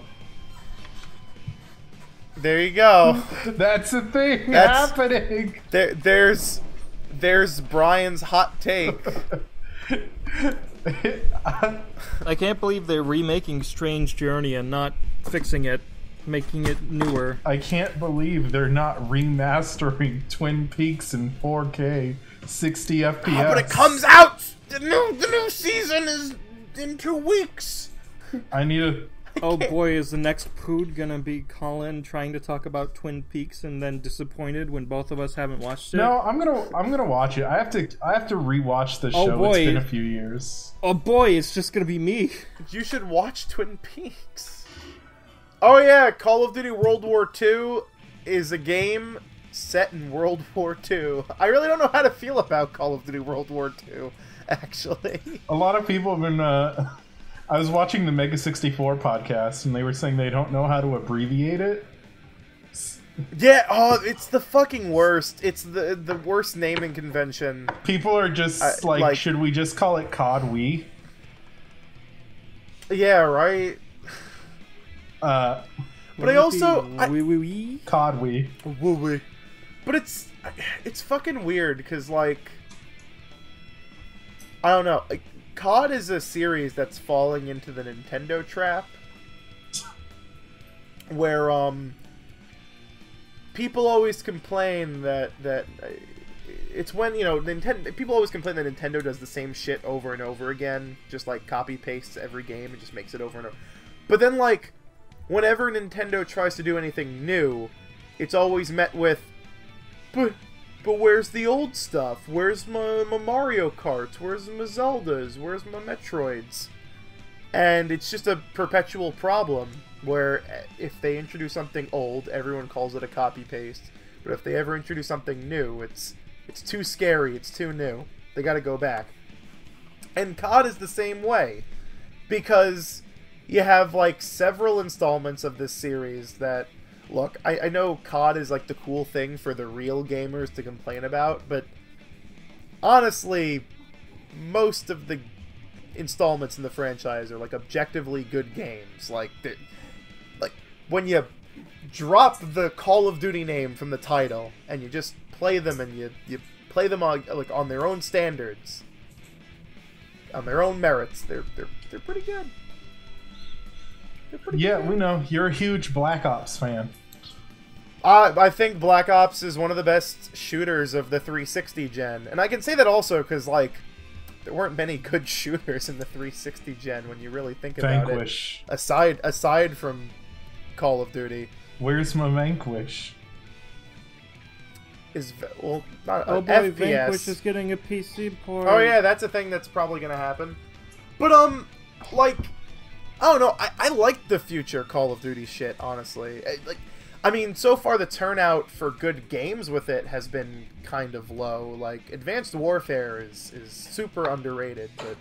There you go. That's a thing happening. There's Brian's hot take. I can't believe they're remaking Strange Journey and not fixing it, making it newer. I can't believe they're not remastering Twin Peaks in 4K 60 FPS. Oh, but it comes out. The new season is in 2 weeks. I need a. Oh boy, is the next Pood gonna be Colin trying to talk about Twin Peaks and then disappointed when both of us haven't watched it? No, I'm gonna watch it. I have to rewatch the show. Boy. It's been a few years. Oh boy, it's just gonna be me. You should watch Twin Peaks. Oh yeah, Call of Duty World War II is a game set in World War II. I really don't know how to feel about Call of Duty World War II. actually. A lot of people have been. I was watching the Mega 64 podcast, and they were saying they don't know how to abbreviate it. Yeah, oh, it's the fucking worst. It's the worst naming convention. People are just like, should we just call it COD Wii? Yeah, right. But I also COD Wii. But it's fucking weird because like I don't know. Like, COD is a series that's falling into the Nintendo trap, where people always complain that it's when, you know, people always complain that Nintendo does the same shit over and over again, just like copy pastes every game and just makes it over and over. But then like whenever Nintendo tries to do anything new, it's always met with, but where's the old stuff? Where's my Mario Karts? Where's my Zeldas? Where's my Metroids? And it's just a perpetual problem where if they introduce something old, everyone calls it a copy-paste. But if they ever introduce something new, it's too scary, it's too new. They gotta go back. And COD is the same way. Because you have, like, several installments of this series that... Look, I know COD is, like, the cool thing for the real gamers to complain about, but honestly, most of the installments in the franchise are, like, objectively good games. Like, when you drop the Call of Duty name from the title, and you just play them, and you play them on, like, on their own standards, on their own merits, they're pretty good. Yeah, we know. You're a huge Black Ops fan. I think Black Ops is one of the best shooters of the 360 gen. And I can say that also because, like, there weren't many good shooters in the 360 gen when you really think about Vanquish. it. Aside from Call of Duty. Where's my Vanquish? Well, not Oh an boy, FPS. Vanquish is getting a PC port. Oh yeah, that's a thing that's probably gonna happen. But, like... I don't know, I like the future Call of Duty shit, honestly. I mean, so far the turnout for good games with it has been kind of low. Like, Advanced Warfare is super underrated, but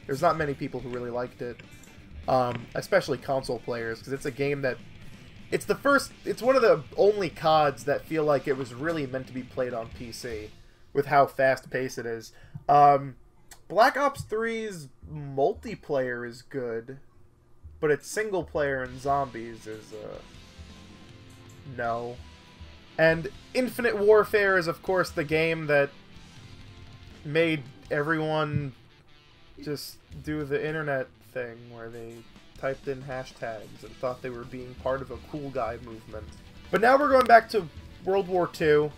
there's not many people who really liked it. Especially console players, because it's a game that... It's one of the only CODs that feel like it was really meant to be played on PC, with how fast-paced it is. Black Ops 3's multiplayer is good, but its single player and zombies is, no. And Infinite Warfare is, of course, the game that made everyone just do the internet thing where they typed in hashtags and thought they were being part of a cool guy movement. But now we're going back to World War II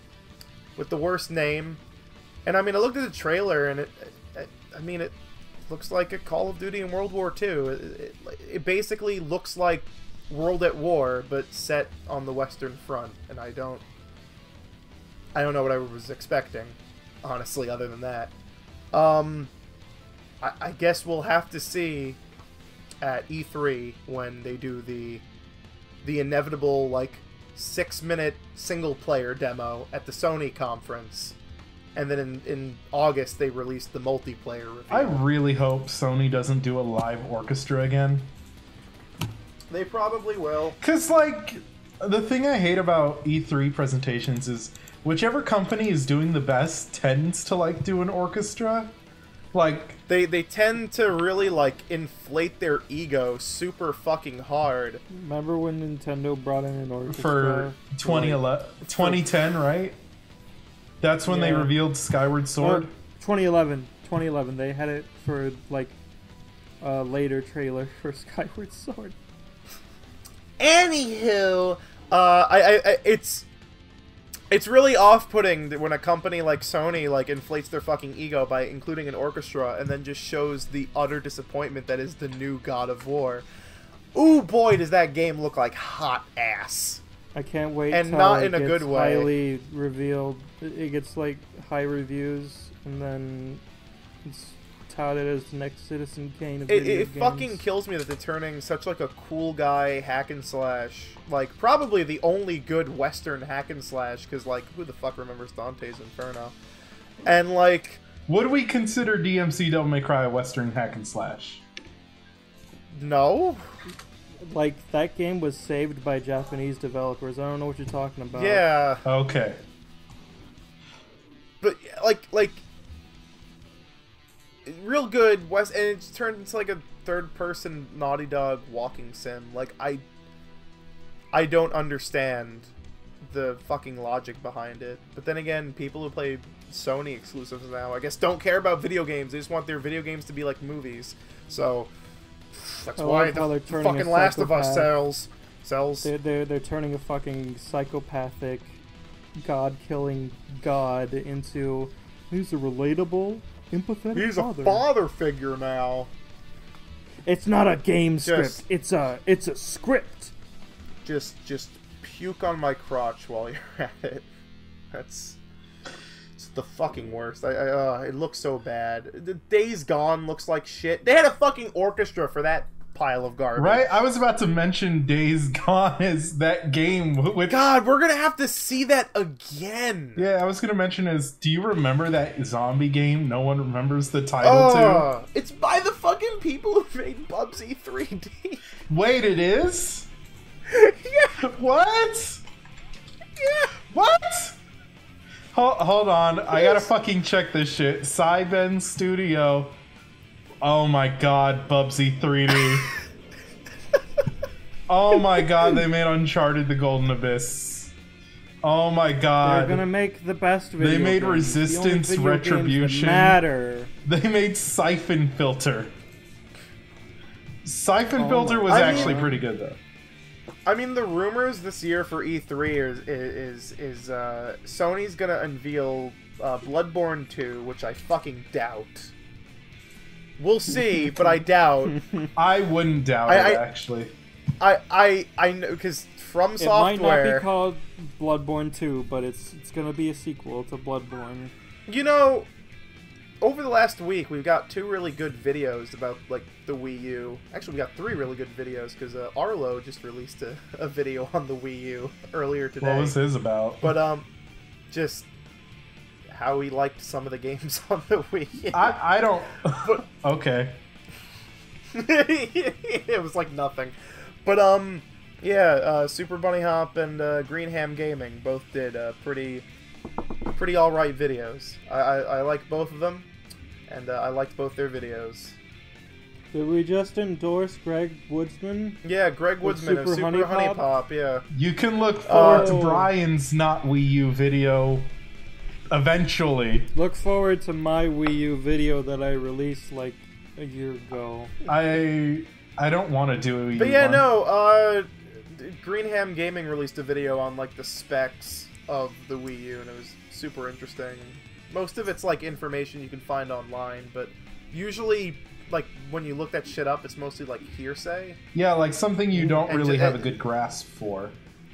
with the worst name. And I mean, I looked at the trailer and it looks like a Call of Duty in World War II. It basically looks like World at War, but set on the Western Front, and I don't know what I was expecting, honestly, other than that. I guess we'll have to see at E3 when they do the inevitable, like, 6-minute single-player demo at the Sony conference. And then in August, they released the multiplayer review. I really hope Sony doesn't do a live orchestra again. They probably will. Because, like, the thing I hate about E3 presentations is whichever company is doing the best tends to, like, do an orchestra. Like... They tend to really, like, inflate their ego super fucking hard. Remember when Nintendo brought in an orchestra? For 2010, right? That's when they revealed Skyward Sword? 2011. They had it for, like, a later trailer for Skyward Sword. Anywho, it's really off-putting when a company like Sony, like, inflates their fucking ego by including an orchestra and then just shows the utter disappointment that is the new God of War. Ooh, boy, does that game look like hot ass. I can't wait and till not it in a gets good way. highly revealed. It gets, like, high reviews, and then it's touted as the next Citizen Kane of video It games. fucking kills me that they're turning such, like, a cool guy hack and slash, like, probably the only good Western hack and slash, because, like, who the fuck remembers Dante's Inferno? And, like, Would we consider DMC Devil May Cry a Western hack and slash? No. Like, that game was saved by Japanese developers. I don't know what you're talking about. Yeah. Okay. But like real good West, and it's turned into like a third-person Naughty Dog walking sim. Like I don't understand the fucking logic behind it. But then again, people who play Sony exclusives now, I guess, don't care about video games. They just want their video games to be like movies. So that's why the fucking Last of Us sells. They're turning a fucking psychopathic, god-killing god into he's a relatable, empathetic He's father. a father figure now. It's not a game script. It's a script. Just puke on my crotch while you're at it. It's the fucking worst. It looks so bad. The Days Gone looks like shit. They had a fucking orchestra for that pile of garbage. Right? I was about to mention Days Gone as that game with... God, we're gonna have to see that again. Yeah, I was gonna mention do you remember that zombie game no one remembers the title to? It's by the fucking people who made Bubsy 3D. Wait, it is? Yeah. What? Yeah. What? Hold on, I gotta fucking check this shit. Cyben Studio. Oh my god, Bubsy 3D. Oh my god, they made Uncharted: The Golden Abyss. Oh my god. They're gonna make the best video They made games. Resistance The only video Retribution. games that matter. They made Siphon Filter. Siphon Filter was I actually mean- pretty good though. I mean, the rumors this year for E3 is Sony's gonna unveil Bloodborne 2, which I fucking doubt. We'll see, but I doubt. I wouldn't doubt it, actually. I know, because From It Software... might not be called Bloodborne 2, but it's gonna be a sequel to Bloodborne. You know, over the last week, we've got 2 really good videos about, like, the Wii U. Actually, we got 3 really good videos, because Arlo just released a video on the Wii U earlier today. What was his about? But, just how he liked some of the games on the Wii U. I don't... Okay. It was like nothing. But, yeah, Super Bunny Hop and Green Ham Gaming both did pretty alright videos. I like both of them, and I liked both their videos. Did we just endorse Greg Woodsman? Yeah, Greg Woodsman of Super Honey Pop, yeah. You can look forward to Brian's Not Wii U video eventually. Look forward to my Wii U video that I released like a year ago. I don't want to do a Wii U But yeah, one. no, Green Ham Gaming released a video on, like, the specs of the Wii U, and it was super interesting. Most of it's, like, information you can find online, but usually, like, when you look that shit up, it's mostly, like, hearsay. Yeah, like something you don't And really ju- have a good grasp for.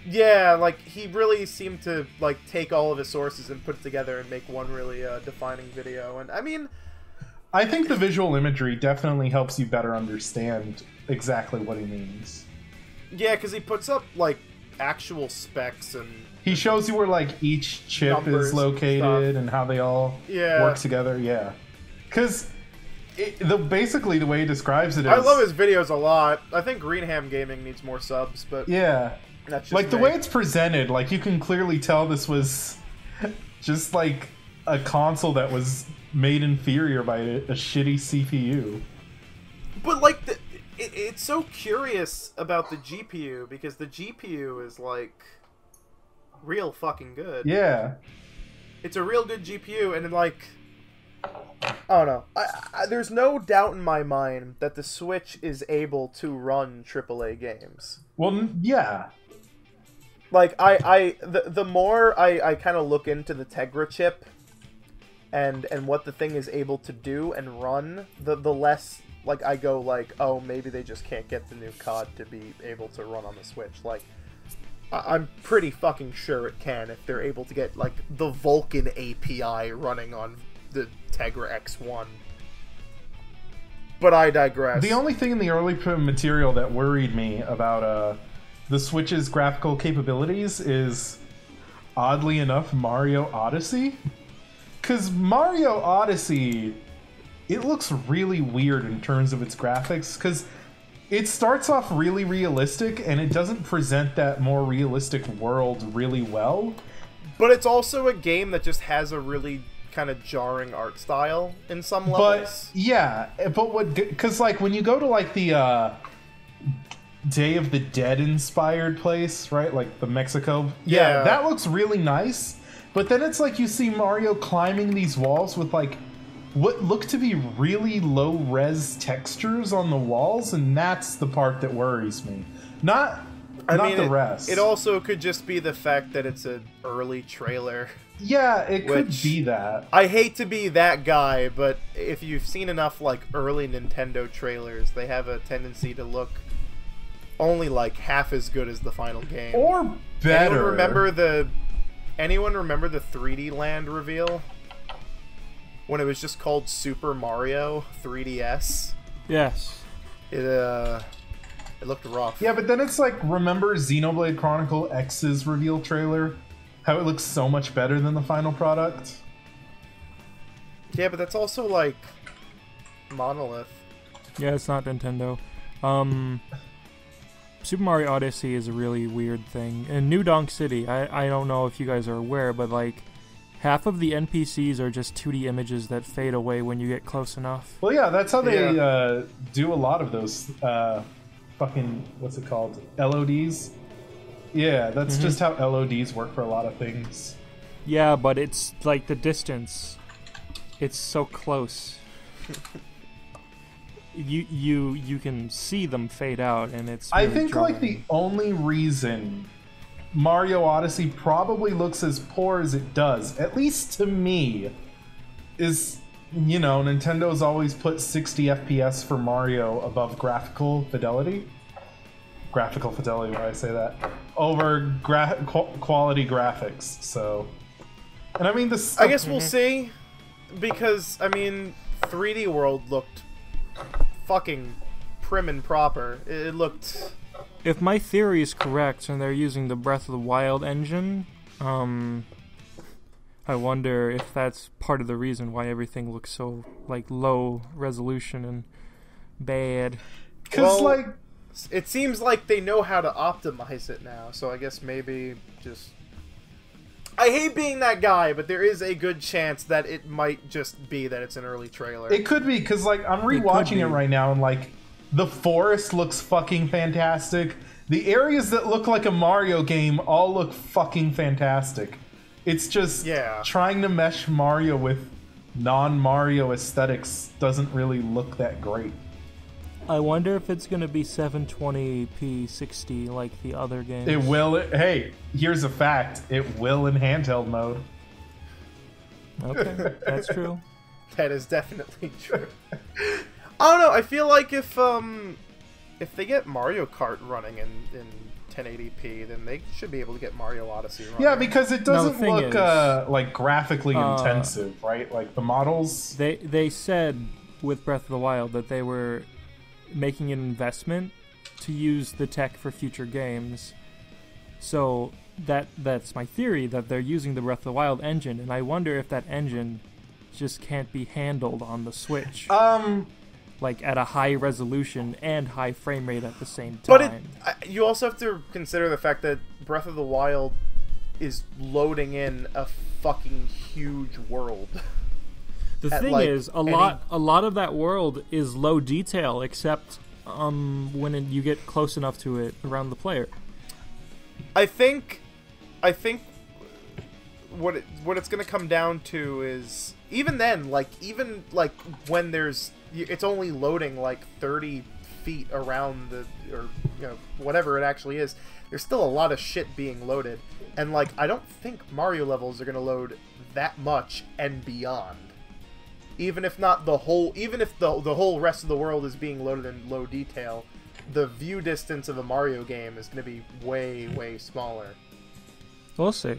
Yeah, like, he really seemed to, like, take all of his sources and put it together and make one really defining video. And, I mean... I think the visual imagery definitely helps you better understand exactly what he means. Yeah, because he puts up, like, actual specs and... He shows you where, like, each chip Numbers is and located stuff. and how they all work together, yeah. Because... basically the way he describes it is... I love his videos a lot. I think Green Ham Gaming needs more subs, but... Yeah. That's just like, the me. way it's presented, like, you can clearly tell this was just, like, a console that was made inferior by a shitty CPU. But, like, it's so curious about the GPU, because the GPU is, like, real fucking good. Yeah. It's a real good GPU, and, like... I don't know. There's no doubt in my mind that the Switch is able to run AAA games. Well, yeah. Like, the more I kind of look into the Tegra chip and what the thing is able to do and run, the less, like, I go, like, oh, maybe they just can't get the new COD to be able to run on the Switch. Like, I'm pretty fucking sure it can if they're able to get, like, the Vulkan API running on the Tegra X1. But I digress. The only thing in the early material that worried me about the Switch's graphical capabilities is, oddly enough, Mario Odyssey. Because Mario Odyssey, it looks really weird in terms of its graphics, because it starts off really realistic, and it doesn't present that more realistic world really well. But it's also a game that just has a really kind of jarring art style in some levels. But yeah, because like when you go to like the Day of the Dead inspired place, right? Like the Mexico. Yeah, that looks really nice. But then it's like you see Mario climbing these walls with like what look to be really low res textures on the walls, and that's the part that worries me. Not the rest. It also could just be the fact that it's an early trailer. Yeah, it could be that. I hate to be that guy, but if you've seen enough like early Nintendo trailers, they have a tendency to look only like half as good as the final game. Or better. Anyone remember the 3D Land reveal? When it was just called Super Mario 3DS? Yes. It looked rough. Yeah, but then it's like, remember Xenoblade Chronicle X's reveal trailer? How it looks so much better than the final product? Yeah, but that's also like Monolith. Yeah, it's not Nintendo. Super Mario Odyssey is a really weird thing. In New Donk City, I don't know if you guys are aware, but like half of the NPCs are just 2D images that fade away when you get close enough. Well, yeah, that's how they do a lot of those fucking, what's it called? LODs? Yeah, that's just how LODs work for a lot of things. Yeah, but it's like the distance. It's so close. You can see them fade out, and it's really I think jarring. like the only reason Mario Odyssey probably looks as poor as it does, at least to me, is, you know, Nintendo's always put 60 FPS for Mario above graphical fidelity. Graphical fidelity, why I say that? Over quality graphics, so... And I mean, this... I guess we'll see, because, I mean, 3D World looked fucking prim and proper. It looked... If my theory is correct, and they're using the Breath of the Wild engine, I wonder if that's part of the reason why everything looks so, like, low resolution and bad. Because, like... It seems like they know how to optimize it now, so I guess maybe just... I hate being that guy, but there is a good chance that it might just be that it's an early trailer. It could be, because, like, I'm rewatching it right now, and, like, the forest looks fucking fantastic. The areas that look like a Mario game all look fucking fantastic. It's just trying to mesh Mario with non-Mario aesthetics doesn't really look that great. I wonder if it's going to be 720p 60 like the other games. It will. Hey, here's a fact. It will in handheld mode. Okay, that's true. That is definitely true. I don't know. I feel like if they get Mario Kart running in 1080p, then they should be able to get Mario Odyssey running. Yeah, because it doesn't look like graphically intensive, right? Like the models. They said with Breath of the Wild that they were making an investment to use the tech for future games. So that's my theory, that they're using the Breath of the Wild engine, and I wonder if that engine just can't be handled on the Switch. Like at a high resolution and high frame rate at the same time. But you also have to consider the fact that Breath of the Wild is loading in a fucking huge world. The thing is, a lot of that world is low detail, except when you get close enough to it around the player. I think what it's going to come down to is even then, like when it's only loading like 30 feet around or whatever it actually is. There's still a lot of shit being loaded, and like I don't think Mario levels are going to load that much and beyond. Even if not the whole, even if the whole rest of the world is being loaded in low detail, the view distance of a Mario game is going to be way, way smaller. We'll see.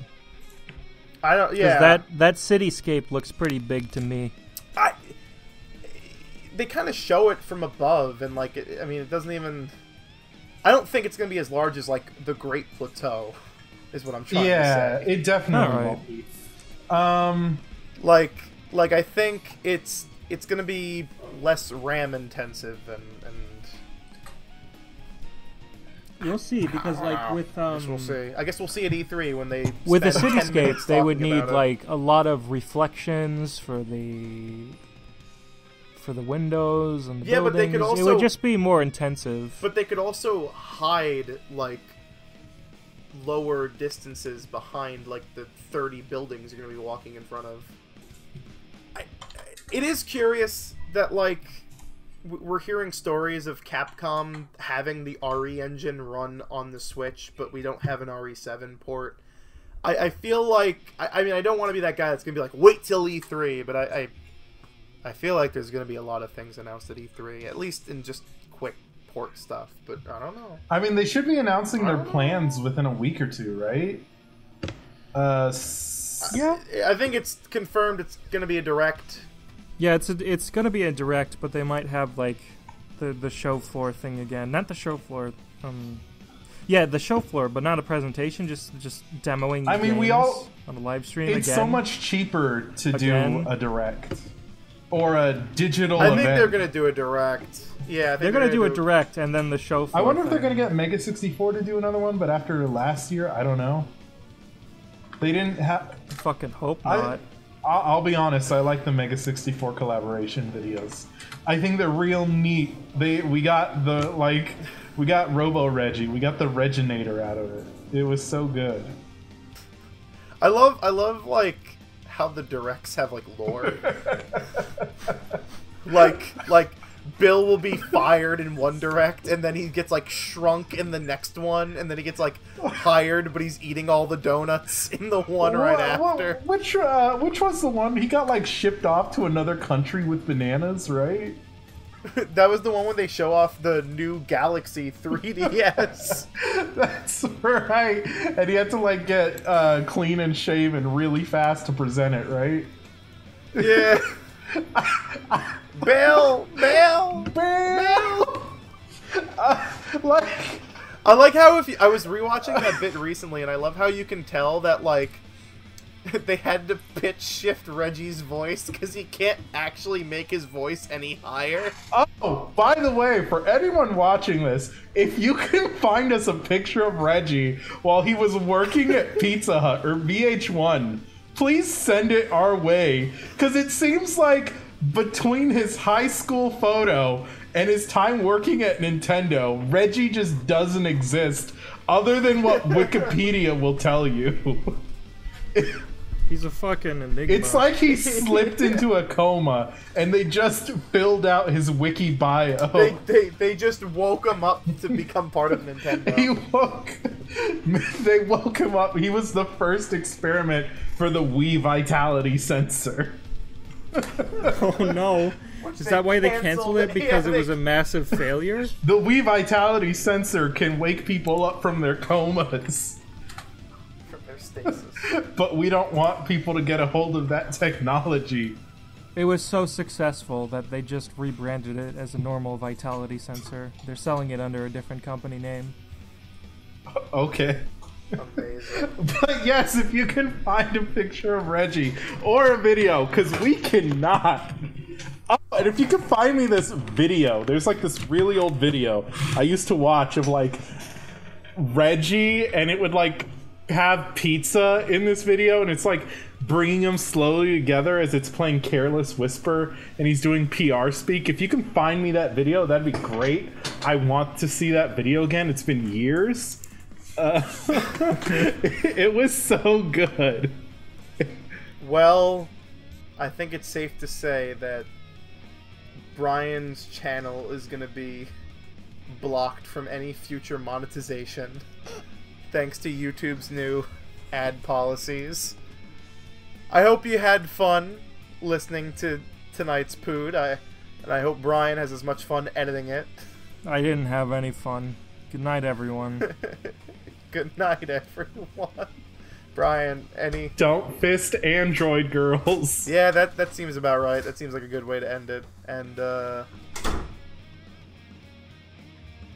I don't. Yeah, that cityscape looks pretty big to me. They kind of show it from above, and like, it doesn't even. I don't think it's going to be as large as like the Great Plateau, is what I'm trying to say. Yeah, it definitely won't be. like I think it's gonna be less RAM intensive and You'll see, because like with I guess we'll see. I guess we'll see at E3 when they with the spend 10 minutes cityscapes, they would talking need about it. like a lot of reflections for the windows and the Yeah, but buildings. they could It also- would just be more intensive. But they could also hide like lower distances behind like the 30 buildings you're gonna be walking in front of. It is curious that like we're hearing stories of Capcom having the RE engine run on the Switch, but we don't have an RE7 port. I feel like I mean I don't want to be that guy that's gonna be like wait till E3, but I feel like there's gonna be a lot of things announced at E3, at least in just quick port stuff. But I don't know. I mean, they should be announcing their plans within a week or two, right? Yeah. I think it's confirmed it's gonna be a direct. Yeah, it's gonna be a direct, but they might have like the show floor thing again. Not the show floor. Yeah, the show floor, but not a presentation. Just demoing. I mean, we games all on a live stream. It's again. so much cheaper to Again. do a direct or a digital I event. think they're gonna do a direct. Yeah, I think They're gonna do a direct and then the show floor. I wonder if they're thing. gonna get Mega 64 to do another one, but after last year, I don't know. They didn't have. Fucking hope not. I'll be honest. I like the Mega 64 collaboration videos. I think they're real neat. We got Robo Reggie. We got the Reginator out of it. It was so good. I love like how the directs have like lore. like Bill will be fired in one direct, and then he gets like shrunk in the next one, and then he gets like hired, but he's eating all the donuts in the one right after. Which was the one he got like shipped off to another country with bananas, right? That was the one when they show off the new Galaxy 3DS. That's right. And he had to like get clean and shaven really fast to present it, right? Yeah. Bill. Like, I like how I was rewatching that bit recently, and I love how you can tell that like they had to pitch shift Reggie's voice because he can't actually make his voice any higher. oh, by the way, for anyone watching this, if you can find us a picture of Reggie while he was working at Pizza Hut or VH1, please send it our way, because it seems like between his high school photo and his time working at Nintendo, Reggie just doesn't exist other than what Wikipedia will tell you. He's a fucking enigma. It's like he slipped into a coma and they just filled out his wiki bio. They just woke him up to become part of Nintendo. They woke him up. He was the first experiment for the Wii Vitality sensor. Oh no. Is that why they canceled it? Because it was a massive failure? The Wii Vitality sensor can wake people up from their comas. From their stasis. But we don't want people to get a hold of that technology. It was so successful that they just rebranded it as a normal Vitality sensor. They're selling it under a different company name. Okay. Amazing. But yes, if you can find a picture of Reggie or a video, because we cannot. Oh, and if you can find me this video, there's like this really old video I used to watch of like Reggie, and it would like have pizza in this video, and it's like bringing them slowly together as it's playing Careless Whisper, and he's doing PR speak. If you can find me that video, that'd be great. I want to see that video again. It's been years. It was so good. Well, I think it's safe to say that Brian's channel is going to be blocked from any future monetization thanks to YouTube's new ad policies. I hope you had fun listening to tonight's Pood, and I hope Brian has as much fun editing it. I didn't have any fun. Good night, everyone. Good night, everyone. Brian, any... Don't fist Android girls. Yeah, that seems about right. That seems like a good way to end it. And,